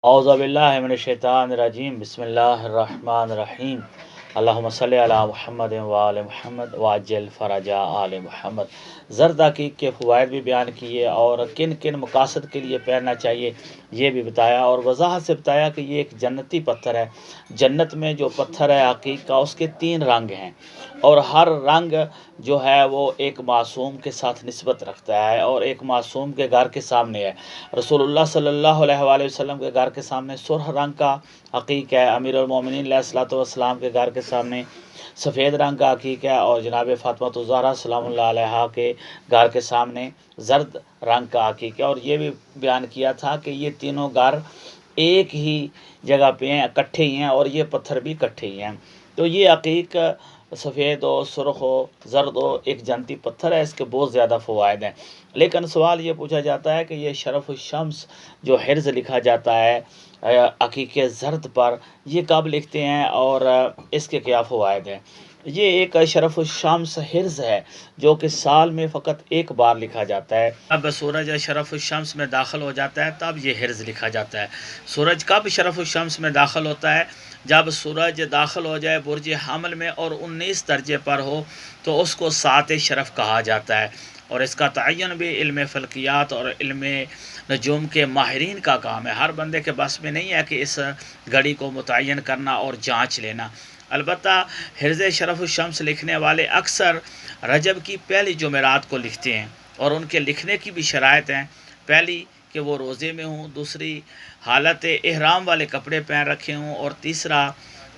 औज़ु बिल्लाहि मिनश्शैतानिर्रजीम बिस्मिल्लाहिर्रहमानिर्रहीम अल्लाहुम्मा सल्लि अला मुहम्मद व आले मुहम्मद वअज्जिल फ़रजा आले मुहम्मद। ज़र्द अकीक के फ़वाइद भी बयान किए और किन किन मकासद के लिए पहनना चाहिए ये भी बताया, और वज़ाहत से बताया कि ये एक जन्नती पत्थर है। जन्नत में जो पत्थर है अकीक का, उसके 3 रंग हैं और हर रंग जो है वो एक मासूम के साथ निस्बत रखता है और एक मासूम के घर के सामने है। रसूलुल्लाह सल्लल्लाहु अलैहि वसल्लम के घर के सामने सुरह रंग का अकीक है, अमीरुल मोमिनीन अलैहिस्सलातु वस्सलाम के घर के सामने सफ़ेद रंग का अकीक है, और जनाब फ़ातिमा ज़हरा सलामुल्लाह अलैहा के घर के सामने ज़र्द रंग का अकीक है। और ये भी बयान किया था कि ये तीनों घर एक ही जगह पे हैं, इकट्ठे ही हैं, और ये पत्थर भी इकट्ठे ही हैं। तो ये अकीक सफ़ेद हो, सुरख हो, ज़र्द हो, एक जन्नती पत्थर है। इसके बहुत ज़्यादा फ़वाइद हैं। लेकिन सवाल ये पूछा जाता है कि ये शरफ़ुश्शम्स जो हिर्ज़ लिखा जाता है अकीक ज़र्द पर, ये कब लिखते हैं और इसके क्या फ़वाइद हैं। ये एक शरफ़ुश्शम्स हिर्ज़ है जो कि साल में फ़कत एक बार लिखा जाता है। अब सूरज शरफ़ुश्शम्स में दाखिल हो जाता है तब ये हिर्ज़ लिखा जाता है। सूरज कब शरफ़ुश्शम्स में दाखिल होता है? जब सूरज दाखिल हो जाए बुर्ज हमल में और 19 दर्जे पर हो तो उसको सात शरफ़ कहा जाता है। और इसका तयन भी इल्म फ़ल्कियात और इल्म नजूम के माहिरीन का काम है। हर बंदे के बस में नहीं है कि इस घड़ी को मुतय्यन करना और जांच लेना। अलबत्ता हिर्ज़ शरफ़ुश्शम्स लिखने वाले अक्सर रजब की पहली जुमेरात को लिखते हैं, और उनके लिखने की भी शराइत हैं। पहली कि वो रोज़े में हों, दूसरी हालत इहराम वाले कपड़े पहन रखे हों, और तीसरा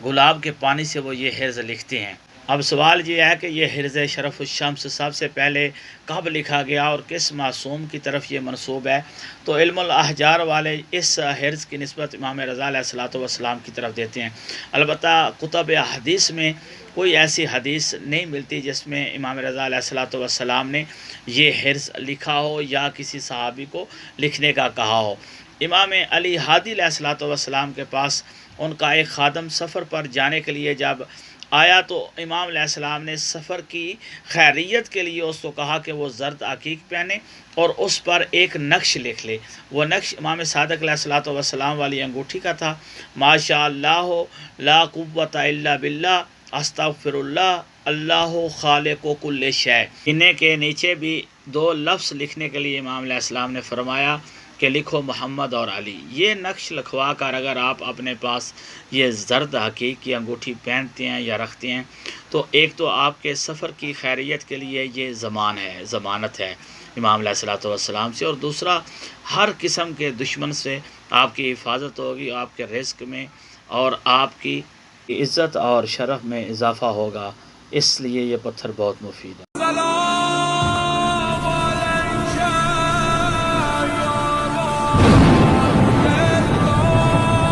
गुलाब के पानी से वो ये हिर्ज़ लिखते हैं। अब सवाल ये है कि ये हिर्ज़ शरफ़ुश्शम्स सबसे पहले कब लिखा गया और किस मासूम की तरफ ये मनसूब है। तो इल्मुल अहजार वाले इस हिर्ज़ की निस्बत इमाम रज़ा अलैहिस्सलातु वस्सलाम की तरफ देते हैं। अलबत्ता कुतुब हदीस में कोई ऐसी हदीस नहीं मिलती जिसमें इमाम रज़ा अलैहिस्सलातु वस्सलाम ने ये हिर्ज़ लिखा हो या किसी सहाबी को लिखने का कहा हो। इमाम अली हादी अलैहिस्सलातु वस्सलाम के पास उनका एक खादम सफ़र पर जाने के लिए जब आया तो इमाम अलैहिस्सलाम ने सफ़र की खैरियत के लिए उसको कहा कि वो ज़र्द अकीक पहने और उस पर एक नक्श लिख ले। वो नक्श इमाम सादिक़ अलैहिस्सलातु वस्सलाम वाली अंगूठी का था। माशा अल्लाह ला कुव्वता इल्ला बिल्लाह अस्तग़फिरुल्लाह अल्लाहु खालिक़ु कुल्लि शै। इन्हें के नीचे भी 2 लफ्ज़ लिखने के लिए इमाम अलैहिस्सलाम ने फरमाया कि लिखो मोहम्मद और अली। ये नक्श लिखवा कर अगर आप अपने पास ये ज़र्द हकीक की अंगूठी पहनते हैं या रखते हैं तो एक तो आपके सफ़र की खैरियत के लिए ये ज़मानत है इमाम अलैहिस्सलातु वस्सलाम से, और दूसरा हर किस्म के दुश्मन से आपकी हिफाजत होगी, आपके रिज़्क़ में और आपकी इज़्ज़त और शरफ़ में इजाफ़ा होगा। इसलिए ये पत्थर बहुत मुफीद है।